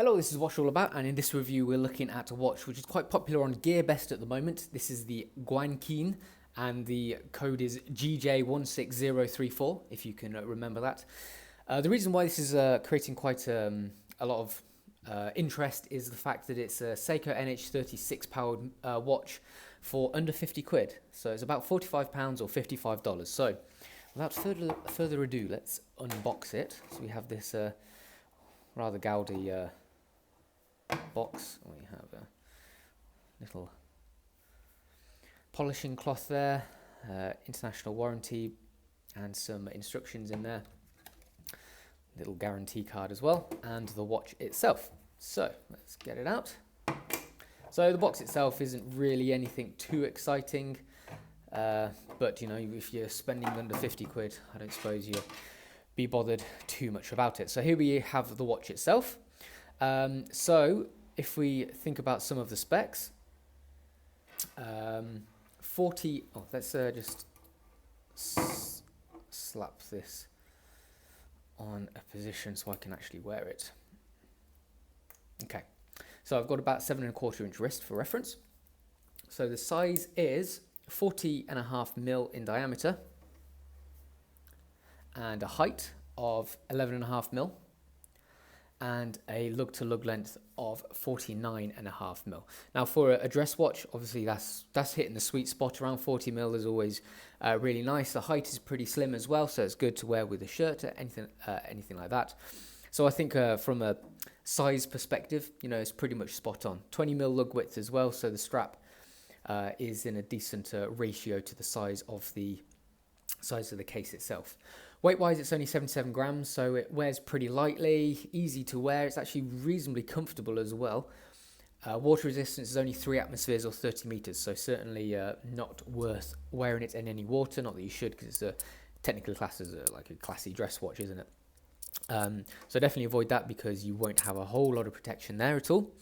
Hello, this is Watch All About, and in this review we're looking at a watch which is quite popular on Gearbest at the moment. This is the Guanquin, and the code is GJ16034, if you can remember that. The reason why this is creating quite a lot of interest is the fact that it's a Seiko NH36 powered watch for under 50 quid. So it's about £45 or $55. So without further ado, let's unbox it. So we have this rather gaudy box. We have a little polishing cloth there, international warranty, and some instructions in there. Little guarantee card as well, and the watch itself. So let's get it out. So the box itself isn't really anything too exciting, but you know, if you're spending under 50 quid, I don't suppose you'll be bothered too much about it. So here we have the watch itself. So if we think about some of the specs, let's just slap this on a position so I can actually wear it. Okay, so I've got about 7¼ inch wrist for reference. So the size is 40.5mm in diameter and a height of 11.5mm. And a lug-to-lug length of 49.5mm. Now, for a dress watch, obviously that's hitting the sweet spot. Around 40mm is always really nice. The height is pretty slim as well, so it's good to wear with a shirt or anything like that. So I think from a size perspective, you know, it's pretty much spot on. 20mm lug width as well, so the strap is in a decent ratio to the size of the case itself. Weight-wise, it's only 77 grams, so it wears pretty lightly, easy to wear. It's actually reasonably comfortable as well. Water resistance is only 3 atmospheres or 30 meters, so certainly not worth wearing it in any water. Not that you should, because it's technically classed as like a classy dress watch, isn't it? So definitely avoid that, because you won't have a whole lot of protection there at all.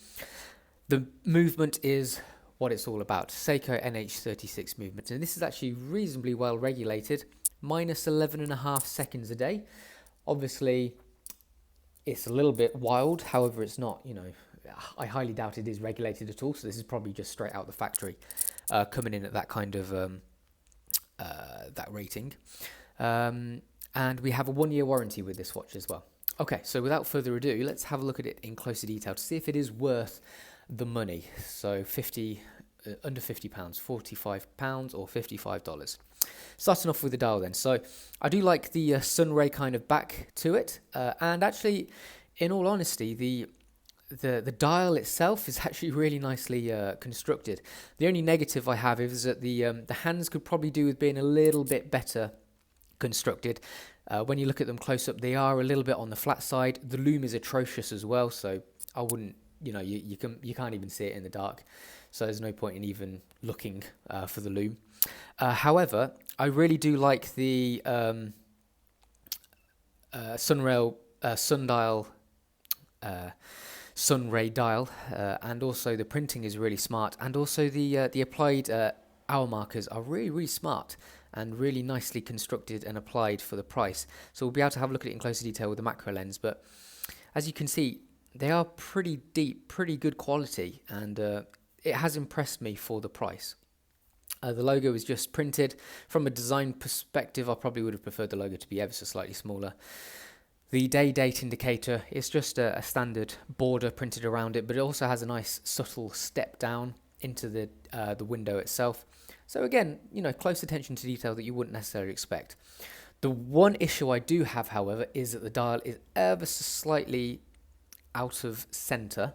The movement is what it's all about. Seiko NH36 movement, and this is actually reasonably well regulated. Minus 11.5 seconds a day. Obviously, it's a little bit wild. However, it's not, you know, I highly doubt it is regulated at all. So this is probably just straight out the factory, coming in at that kind of that rating. And we have a 1-year warranty with this watch as well. Okay, so without further ado, let's have a look at it in closer detail to see if it is worth the money. So under £50, £45 or $55. Starting off with the dial then. So I do like the sunray kind of back to it, and actually, in all honesty, the dial itself is actually really nicely constructed. The only negative I have is that the hands could probably do with being a little bit better constructed. When you look at them close up, they are a little bit on the flat side. The loom is atrocious as well, so I wouldn't, you know, you can't even see it in the dark. So there's no point in even looking for the loom. However, I really do like the sundial, sunray dial, and also the printing is really smart, and also the applied hour markers are really smart and really nicely constructed and applied for the price. So we'll be able to have a look at it in closer detail with the macro lens, but as you can see, they are pretty deep, pretty good quality, and it has impressed me for the price. The logo is just printed. From a design perspective, I probably would have preferred the logo to be ever so slightly smaller. The day-date indicator is just a standard border printed around it, but it also has a nice subtle step down into the window itself. So again, you know, close attention to detail that you wouldn't necessarily expect. The one issue I do have, however, is that the dial is ever so slightly out of center.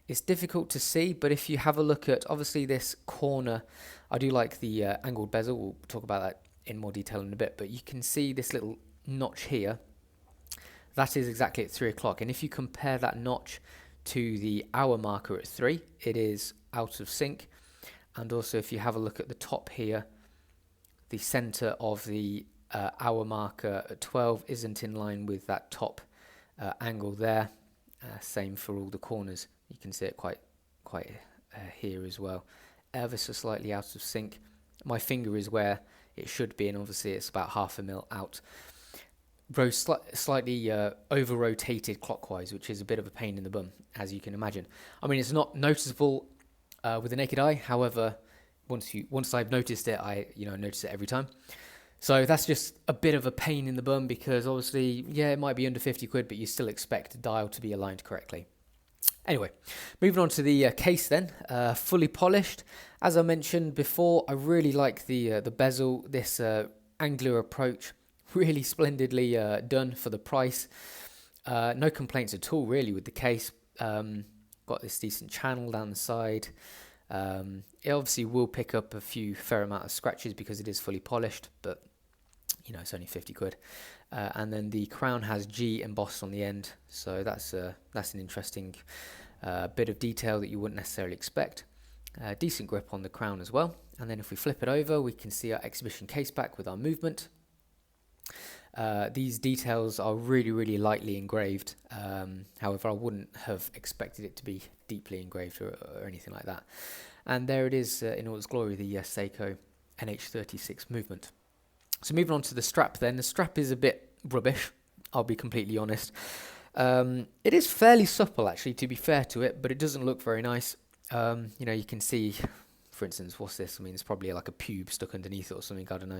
It's difficult to see, but if you have a look at, obviously, this corner, I do like the angled bezel. We'll talk about that in more detail in a bit, but you can see this little notch here. That is exactly at 3 o'clock, and if you compare that notch to the hour marker at 3, it is out of sync. And also, if you have a look at the top here, the center of the hour marker at 12 isn't in line with that top angle there. Same for all the corners. You can see it quite here as well. Ever so slightly out of sync. My finger is where it should be, and obviously it's about 0.5 mm out. slightly over-rotated clockwise, which is a bit of a pain in the bum, as you can imagine. I mean, it's not noticeable with the naked eye. However, once I've noticed it, I notice it every time. So that's just a bit of a pain in the bum, because obviously, yeah, it might be under 50 quid, but you still expect the dial to be aligned correctly. Anyway, moving on to the case then, fully polished. As I mentioned before, I really like the bezel, this angular approach, really splendidly done for the price. No complaints at all really with the case. Got this decent channel down the side. It obviously will pick up a fair amount of scratches because it is fully polished, but it's only 50 quid. And then the crown has G embossed on the end, so that's an interesting bit of detail that you wouldn't necessarily expect. Decent grip on the crown as well. And then if we flip it over, we can see our exhibition case back with our movement. These details are really, really lightly engraved. However, I wouldn't have expected it to be deeply engraved or anything like that. And there it is in all its glory, the Seiko NH36 movement. So moving on to the strap then. The strap is a bit rubbish, I'll be completely honest. It is fairly supple actually, to be fair to it, but it doesn't look very nice. You can see, for instance, what's this? I mean, it's probably like a pube stuck underneath it or something, I don't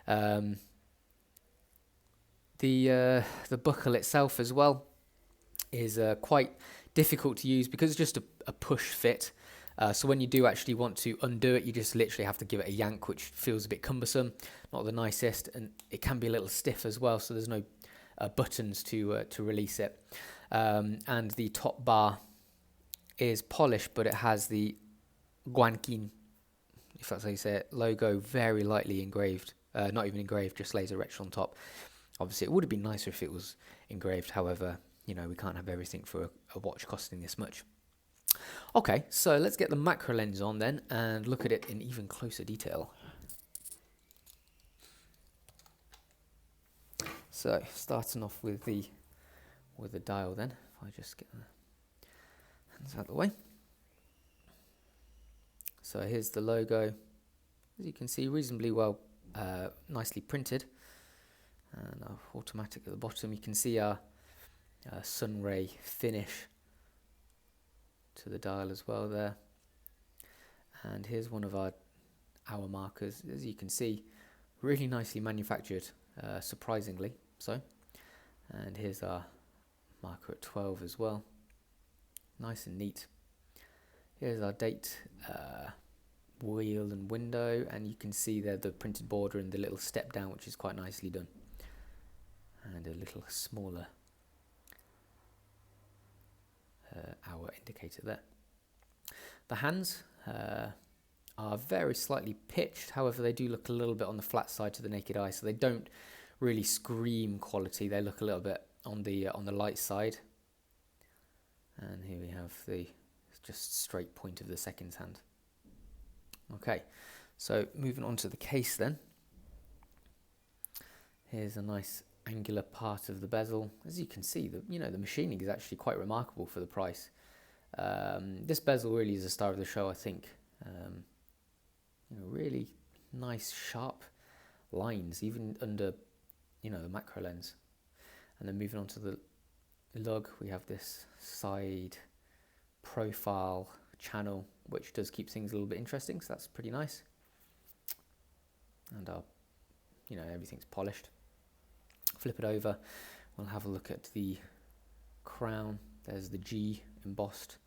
know. The buckle itself as well is quite difficult to use because it's just a push fit. So when you do actually want to undo it, you just literally have to give it a yank, which feels a bit cumbersome, not the nicest, and it can be a little stiff as well, so there's no buttons to release it. And the top bar is polished, but it has the Guanquin, if that's how you say it, logo very lightly engraved. Not even engraved, just laser etched on top. Obviously, it would have been nicer if it was engraved. However, we can't have everything for a watch costing this much. Okay, so let's get the macro lens on then and look at it in even closer detail. So starting off with the dial then, if I just get the hands out of the way. So here's the logo, as you can see, reasonably well, nicely printed, and automatic at the bottom. You can see our sunray finish to the dial as well there. And here's one of our hour markers, as you can see, really nicely manufactured, surprisingly so. And here's our marker at 12 as well, nice and neat. Here's our date wheel and window, and you can see there the printed border and the little step down, which is quite nicely done, and a little smaller hour indicator there. The hands are very slightly pitched, however they do look a little bit on the flat side to the naked eye, so they don't really scream quality. They look a little bit on the light side. And here we have the just straight point of the second hand. Okay, so moving on to the case then. Here's a nice angular part of the bezel. As you can see, the machining is actually quite remarkable for the price. This bezel really is the star of the show, I think. Really nice sharp lines, even under the macro lens. And then moving on to the lug, we have this side profile channel, which does keep things a little bit interesting, so that's pretty nice. And our everything's polished. Flip it over, we'll have a look at the crown. There's the G embossed,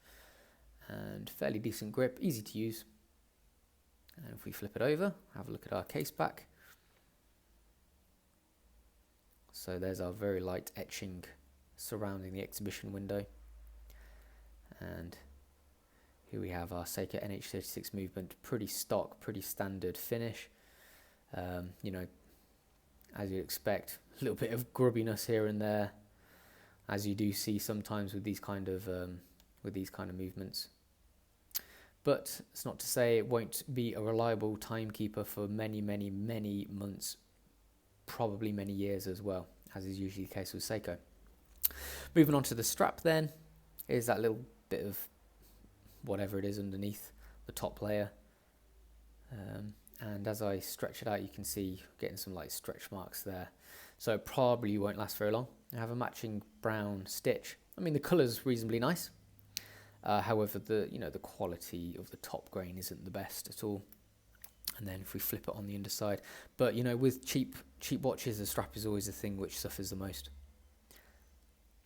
and fairly decent grip, easy to use. And if we flip it over, have a look at our case back. So there's our very light etching surrounding the exhibition window. And here we have our Seiko NH36 movement, pretty stock, pretty standard finish. As you'd expect, a little bit of grubbiness here and there, as you do see sometimes with these kind of movements. But it's not to say it won't be a reliable timekeeper for many, many, many months, probably many years as well, as is usually the case with Seiko. Moving on to the strap then, is that little bit of whatever it is underneath the top layer. And as I stretch it out, you can see getting some light stretch marks there. so it probably won't last very long. I have a matching brown stitch. I mean, the colour's reasonably nice. However, the quality of the top grain isn't the best at all. And then if we flip it on the underside, but with cheap watches, the strap is always the thing which suffers the most.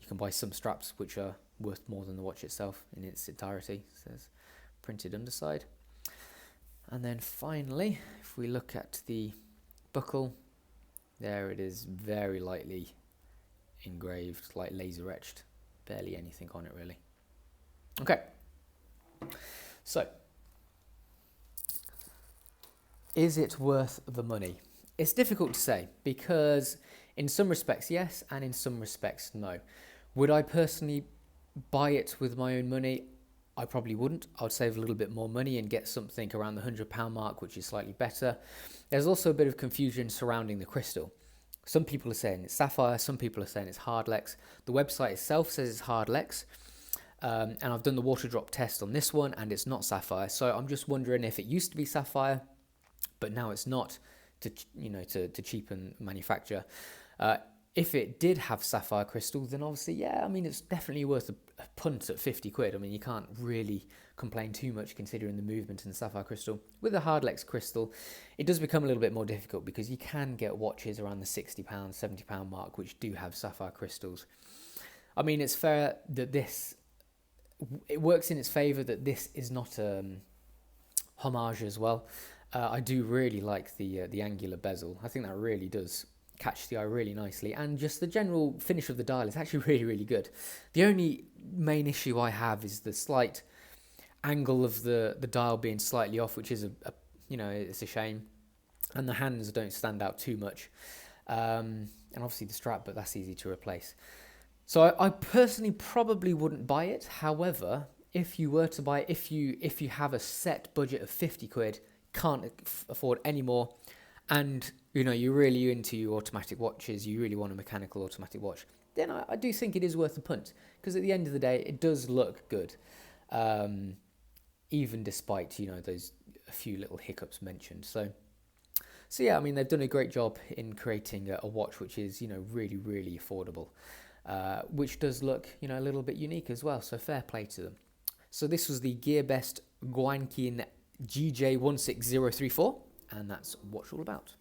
You can buy some straps which are worth more than the watch itself in its entirety. It says printed underside. And then finally, if we look at the buckle, there it is, very lightly engraved, like laser etched, barely anything on it really. Okay, so is it worth the money? It's difficult to say, because in some respects yes, and in some respects no. Would I personally buy it with my own money? I probably wouldn't. I would save a little bit more money and get something around the £100 mark, which is slightly better. There's also a bit of confusion surrounding the crystal. Some people are saying it's sapphire, some people are saying it's hardlex. The website itself says it's hardlex, and I've done the water drop test on this one, and it's not sapphire. So I'm just wondering if it used to be sapphire, but now it's not, to cheapen manufacture. If it did have sapphire crystal, then obviously, yeah, I mean, it's definitely worth a punt at 50 quid. I mean, you can't really complain too much considering the movement in the sapphire crystal. With the hardlex crystal, it does become a little bit more difficult, because you can get watches around the £60, £70 mark which do have sapphire crystals. I mean, it's fair that it works in its favour that this is not homage as well. I do really like the angular bezel. I think that really does catch the eye really nicely, and just the general finish of the dial is actually really, really good. The only main issue I have is the slight angle of the dial being slightly off, which is it's a shame, and the hands don't stand out too much, and obviously the strap, but that's easy to replace. So I personally probably wouldn't buy it. However, if you were to buy it, if you have a set budget of 50 quid, can't afford any more, and you're really into your automatic watches, you really want a mechanical automatic watch, then I do think it is worth a punt, because at the end of the day, it does look good, even despite those a few little hiccups mentioned. So yeah, I mean, they've done a great job in creating a watch which is really, really affordable, which does look a little bit unique as well. So fair play to them. So this was the Gearbest Guanquin GJ16034, and that's what it's all about.